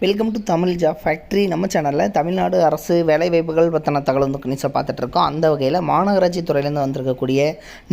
Welcome to Tamil job factory. நம்ம சேனலில் தமிழ்நாடு அரசு வேலைவாய்ப்புகள் பற்றின தகவல் வந்து கணிசா பார்த்துட்ருக்கோம். அந்த வகையில் மாநகராட்சி துறையிலேருந்து வந்திருக்கக்கூடிய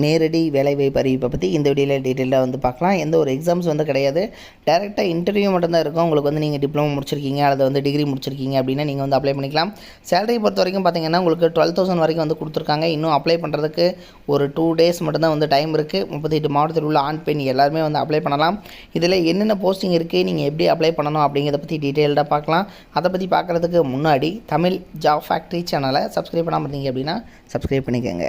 நேரடி வேலைவாய்ப்பு அறிவிப்பை பற்றி இந்த வீடியோவில் டீட்டெயிலாக வந்து பார்க்கலாம். எந்த ஒரு எக்ஸாம்ஸ் வந்து கிடையாது, டேரெக்டாக இன்டர்வியூ மட்டும்தான் இருக்கும். உங்களுக்கு வந்து நீங்கள் டிப்ளமோ முடிச்சிருக்கீங்க அல்லது வந்து டிகிரி முடிச்சிருக்கீங்க அப்படின்னா நீங்கள் வந்து அப்ளை பண்ணிக்கலாம். சேலரி பொறுத்த வரைக்கும் பார்த்தீங்கன்னா உங்களுக்கு 12,000 வரைக்கும் வந்து கொடுத்துருக்காங்க. இன்னும் அப்ளை பண்ணுறதுக்கு ஒரு 2 days மட்டும்தான் வந்து டைம் இருக்குது. 38 மாவட்டத்தில் உள்ள ஆண் பெண் எல்லாருமே வந்து அப்ளை பண்ணலாம். இதில் என்னென்ன போஸ்டிங் இருக்குது, நீங்கள் எப்படி அப்ளை பண்ணணும் அப்படிங்கிறத பற்றி டீட்டெயில்டாக பார்க்கலாம். அதை பற்றி பார்க்குறதுக்கு முன்னாடி தமிழ் ஜாப் ஃபேக்ட்ரி சேனலை சப்ஸ்கிரைப் பண்ணாமல் இருந்தீங்க அப்படின்னா சப்ஸ்கிரைப் பண்ணிக்கோங்க.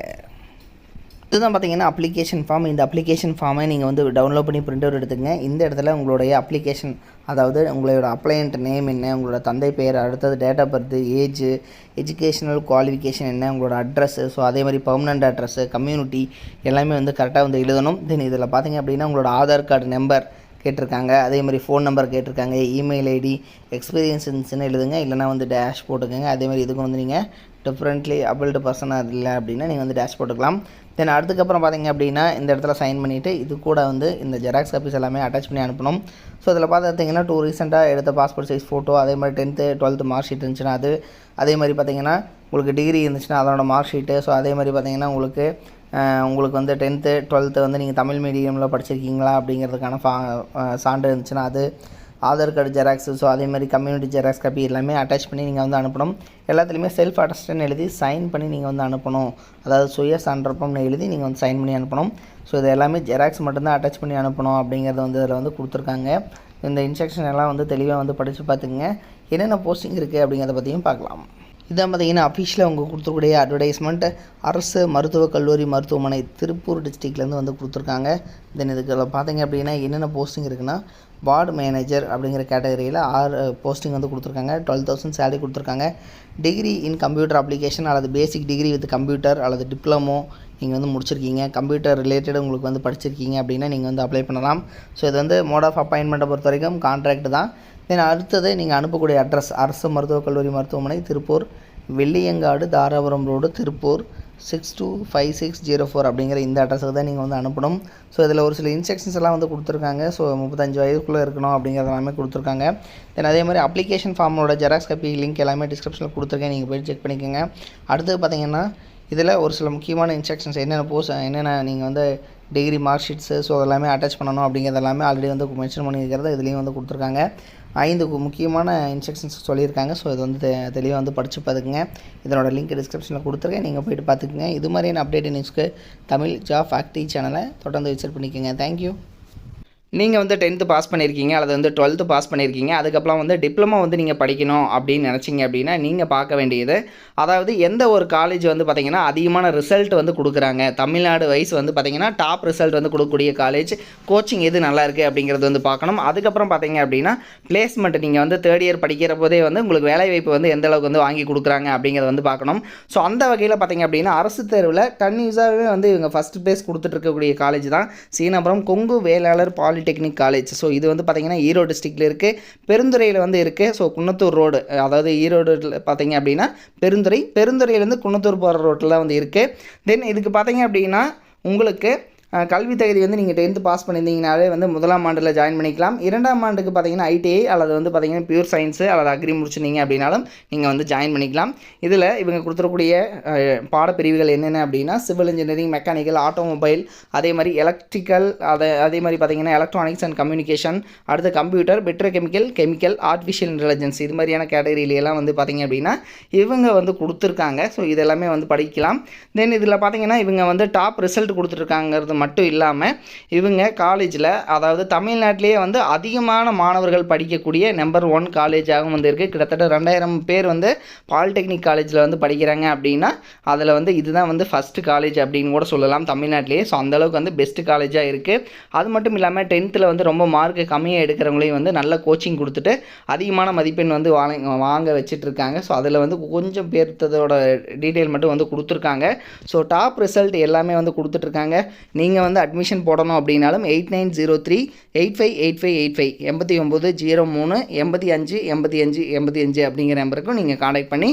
இதுதான் பார்த்தீங்கன்னா அப்ளிகேஷன் ஃபார்ம். இந்த அப்ளிகேஷன் ஃபார்மை நீங்கள் வந்து டவுன்லோட் பண்ணி பிரிண்ட் அவுட் எடுத்துக்கங்க. இந்த இடத்துல உங்களுடைய அப்ளிகேஷன், அதாவது உங்களோட அப்ளையன்ட் நேம் என்ன, உங்களோட தந்தை பெயர், அடுத்தது date of birth, age, educational qualification என்ன, உங்களோட அட்ரஸ்ஸு, ஸோ அதே மாதிரி பர்மனெண்ட் அட்ரஸ்ஸு, கம்யூனிட்டி எல்லாமே வந்து கரெக்டாக வந்து எழுதணும். தென் இதில் பார்த்தீங்க அப்படின்னா உங்களோட ஆதார் கார்டு நம்பர் கேட்டிருக்காங்க, அதே மாதிரி ஃபோன் நம்பர் கேட்டிருக்காங்க, இமெயில் ஐடி, எக்ஸ்பீரியன்ஸ்னு எழுதுங்க, இல்லைனா வந்து டேஷ் போட்டுக்கோங்க. அதே மாதிரி இதுக்கு வந்து நீங்கள் டிஃப்ரெண்ட்லி அபிள்டு பர்சனாக இல்லை அப்படின்னா நீங்கள் வந்து டேஷ் போட்டுக்கலாம். தென் அதுக்கப்புறம் பார்த்தீங்க அப்படின்னா இந்த இடத்துல சைன் பண்ணிவிட்டு இது கூட வந்து இந்த ஜெராக்ஸ் காப்பீஸ் எல்லாமே அட்டாச் பண்ணி அனுப்பணும். ஸோ இதில் பார்த்தீங்கன்னா 2 ரீசெண்டாக எடுத்த பாஸ்போர்ட் சைஸ் ஃபோட்டோ, அதே மாதிரி 10th 12th மார்க் ஷீட் இருந்துச்சுன்னா அது, அதே மாதிரி பார்த்தீங்கன்னா உங்களுக்கு டிகிரி இருந்துச்சுன்னா அதோட மார்க் ஷீட்டு, ஸோ அதே மாதிரி பார்த்தீங்கன்னா உங்களுக்கு வந்து 10th 12th வந்து நீங்கள் தமிழ் மீடியமில் படிச்சிருக்கீங்களா அப்படிங்கிறதுக்கான சான்று இருந்துச்சுன்னா அது, ஆதார் கார்டு ஜெராக்ஸு, ஸோ அதே மாதிரி கம்யூனிட்டி ஜெராக்ஸ் காப்பி எல்லாமே அட்டாச் பண்ணி நீங்கள் வந்து அனுப்பணும். எல்லாத்துலேயுமே செல்ஃப் அட்டஸ்டன்ட் எழுதி சைன் பண்ணி நீங்கள் வந்து அனுப்பணும். அதாவது சுய சான்றப்பம்னு எழுதி நீங்கள் வந்து சைன் பண்ணி அனுப்பணும். ஸோ இது எல்லாமே ஜெராக்ஸ் மட்டும்தான் அட்டாச் பண்ணி அனுப்பணும் அப்படிங்கிறத வந்து இதில் வந்து கொடுத்துருக்காங்க. இந்த இன்ஸ்ட்ரக்ஷன் எல்லாம் வந்து தெளிவாக வந்து படித்து பார்த்துக்குங்க. என்னென்ன போஸ்டிங் இருக்குது அப்படிங்கிறத பற்றியும் பார்க்கலாம். இதான் பார்த்தீங்கன்னா அஃபிஷியலாக அவங்க கொடுத்துருக்கூடிய அட்வர்டைஸ்மெண்ட். அரசு மருத்துவக் கல்லூரி மருத்துவமனை திருப்பூர் டிஸ்ட்ரிக்ட்லேருந்து வந்து கொடுத்துருக்காங்க. தென் இதுக்கு பார்த்தீங்க அப்படின்னா என்னென்ன போஸ்டிங் இருக்குன்னா, வார்டு மேனேஜர் அப்படிங்கிற கேட்டகரியில் 6 போஸ்டிங் வந்து கொடுத்துருக்காங்க. 12,000 சேலரி கொடுத்துருக்காங்க. டிகிரி இன் கம்ப்யூட்டர் அப்ளிகேஷன் அல்லது பேசிக் டிகிரி வித் கம்ப்யூட்டர் அல்லது டிப்ளமோ நீங்கள் வந்து முடிச்சிருக்கீங்க, கம்ப்யூட்டர் ரிலேட்டட் உங்களுக்கு வந்து படிச்சிருக்கீங்க அப்படின்னா நீங்கள் வந்து அப்ளை பண்ணலாம். ஸோ இது வந்து மோட் ஆஃப் அப்பாயின்மெண்ட்டை பொறுத்த வரைக்கும் கான்ட்ராக்ட் தான். தென் அடுத்தது நீங்கள் அனுப்பக்கூடிய அட்ரஸ் அரசு மருத்துவக் கல்லூரி மருத்துவமனை திருப்பூர், வெள்ளியங்காடு, தாராபுரம் ரோடு, திருப்பூர் 625604 அப்படிங்கிற இந்த அட்ரஸுக்கு தான் நீங்கள் வந்து அனுப்பணும். ஸோ இதில் ஒரு சில இன்ஸ்ட்ரக்ஷன்ஸ் எல்லாம் வந்து கொடுத்துருக்காங்க. ஸோ 35 வயதுக்குள்ளே இருக்கணும் அப்படிங்கிறது எல்லாமே கொடுத்துருக்காங்க. தென் அதே மாதிரி அப்ளிகேஷன் ஃபார்மோட ஜெராக்ஸ் காப்பி லிங்க் எல்லாமே டிஸ்கிரிப்ஷனில் கொடுத்துருக்கேன், நீங்கள் போய் செக் பண்ணிக்கோங்க. அடுத்தது பார்த்தீங்கன்னா இதில் ஒரு சில முக்கியமான இன்ஸ்ட்ரக்ஷன்ஸ் என்னென்ன நீங்கள் வந்து டிகிரி மார்க் ஷீட்ஸு, ஸோ எல்லாமே அட்டாச் பண்ணணும் அப்படிங்கிறது எல்லாமே ஆல்ரெடி வந்து மென்ஷன் பண்ணியிருக்கிறது இதுலேயும் வந்து கொடுத்துருக்காங்க. 5 முக்கியமான இன்ஸ்ட்ரக்ஷன்ஸ் சொல்லியிருக்காங்க. ஸோ இது வந்து தெளிவாக வந்து படித்து பார்த்துக்குங்க. இதனோட லிங்க் டிஸ்கிரிப்ஷனில் கொடுத்துருக்கேன், நீங்கள் போய்ட்டு பார்த்துக்குங்க. இது மாதிரியான அப்டேட் நியூஸ்க்கு தமிழ் ஜாப் ஃபேக்ட்ரி சேனலை தொடர்ந்து விசிட் பண்ணிக்கோங்க. தேங்க்யூ. நீங்கள் வந்து 10th பாஸ் பண்ணியிருக்கீங்க அல்லது வந்து 12th பாஸ் பண்ணியிருக்கீங்க, அதுக்கப்புறம் வந்து டிப்ளமோ வந்து நீங்கள் படிக்கணும் அப்படின்னு நினச்சிங்க அப்படின்னா நீங்கள் பார்க்க வேண்டியது, அதாவது எந்த ஒரு காலேஜ் வந்து பார்த்திங்கன்னா அதிகமான ரிசல்ட் வந்து கொடுக்குறாங்க, தமிழ்நாடு வைஸ் வந்து பார்த்திங்கன்னா டாப் ரிசல்ட் வந்து கொடுக்கக்கூடிய காலேஜ், கோச்சிங் எது நல்லா இருக்குது அப்படிங்கிறது வந்து பார்க்கணும். அதுக்கப்புறம் பார்த்திங்க அப்படின்னா பிளேஸ்மெண்ட், நீங்கள் வந்து 3rd year படிக்கிற போதே வந்து உங்களுக்கு வேலைவாய்ப்பு வந்து எந்த அளவுக்கு வந்து வாங்கி கொடுக்குறாங்க அப்படிங்கிறத வந்து பார்க்கணும். ஸோ அந்த வகையில் பார்த்திங்க அப்படின்னா அரசு தேர்வில் கன்யூஸாகவே வந்து இவங்க ஃபஸ்ட் ப்ளேஸ் கொடுத்துட்ருக்கக்கூடிய காலேஜ் தான் Seenapuram Kongu Vellalar technique college. So இது வந்து பார்த்திங்கன்னா ஈரோடு டிஸ்ட்ரிக்டில் இருக்குது, பெருந்துறையில் வந்து இருக்குது. ஸோ குன்னத்தூர் ரோடு, அதாவது ஈரோடு பார்த்திங்க அப்படின்னா பெருந்துறையிலேருந்து குன்னத்தூர் போகிற ரோட்டில் வந்து இருக்குது. தென் இதுக்கு பார்த்திங்க அப்படின்னா உங்களுக்கு கல்வி தகுதி வந்து நீங்கள் 10th பாஸ் பண்ணியிருந்தீங்கனாலே வந்து 1ஆம் ஆண்டில் ஜாயின் பண்ணிக்கலாம். 2ஆம் ஆண்டுக்கு பார்த்தீங்கன்னா ITI அல்லது வந்து பார்த்திங்கன்னா பியூர் சயின்ஸு அல்லது அக்ரி முடிச்சிருந்தீங்க அப்படின்னாலும் நீங்கள் வந்து ஜாயின் பண்ணிக்கலாம். இதில் இவங்க கொடுத்துருக்கூடிய பாடப்பிரிவுகள் என்னென்ன அப்படின்னா சிவில் இன்ஜினியரிங், மெக்கானிக்கல், ஆட்டோமொபைல், அதே மாதிரி எலக்ட்ரிக்கல், அதே மாதிரி பார்த்திங்கன்னா எலக்ட்ரானிக்ஸ் அண்ட் கம்யூனிகேஷன், அடுத்து கம்ப்யூட்டர், கெமிக்கல், ஆர்டிஃபிஷியல் இன்டெலிஜென்ஸ், இது மாதிரியான கேட்டகரியிலெல்லாம் வந்து பார்த்திங்க அப்படின்னா இவங்க வந்து கொடுத்துருக்காங்க. ஸோ இதெல்லாமே வந்து படிக்கலாம். தென் இதில் பார்த்திங்கன்னா இவங்க வந்து டாப் ரிசல்ட் கொடுத்துருக்காங்கிறது மட்டும் இல்லாமல் இவங்க காலேஜில், அதாவது தமிழ்நாட்டிலேயே வந்து அதிகமான மாணவர்கள் படிக்கக்கூடிய நம்பர் 1 காலேஜாகவும் வந்து இருக்குது. கிட்டத்தட்ட 2000 பேர் வந்து பாலிடெக்னிக் காலேஜில் வந்து படிக்கிறாங்க அப்படின்னா அதில் வந்து இதுதான் வந்து ஃபஸ்ட்டு காலேஜ் அப்படின்னு கூட சொல்லலாம் தமிழ்நாட்டிலேயே. ஸோ அந்தளவுக்கு வந்து பெஸ்ட்டு காலேஜாக இருக்குது. அது மட்டும் இல்லாமல் 10th வந்து ரொம்ப மார்க்கு கம்மியாக எடுக்கிறவங்களையும் வந்து நல்ல கோச்சிங் கொடுத்துட்டு அதிகமான மதிப்பெண் வந்து வாங்க வச்சுட்ருக்காங்க. ஸோ அதில் வந்து கொஞ்சம் பேர்த்ததோட டீட்டெயில் மட்டும் வந்து கொடுத்துருக்காங்க. ஸோ டாப் ரிசல்ட் எல்லாமே வந்து கொடுத்துட்ருக்காங்க. நீங்கள் வந்து அட்மிஷன் போடணும் அப்படின்னாலும் 8903858585 8903 858585 அப்படிங்கிற நம்பருக்கும் நீங்கள் கான்டாக்ட் பண்ணி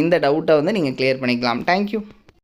இந்த டவுட்டை வந்து நீங்கள் கிளியர் பண்ணிக்கலாம். தேங்க்யூ.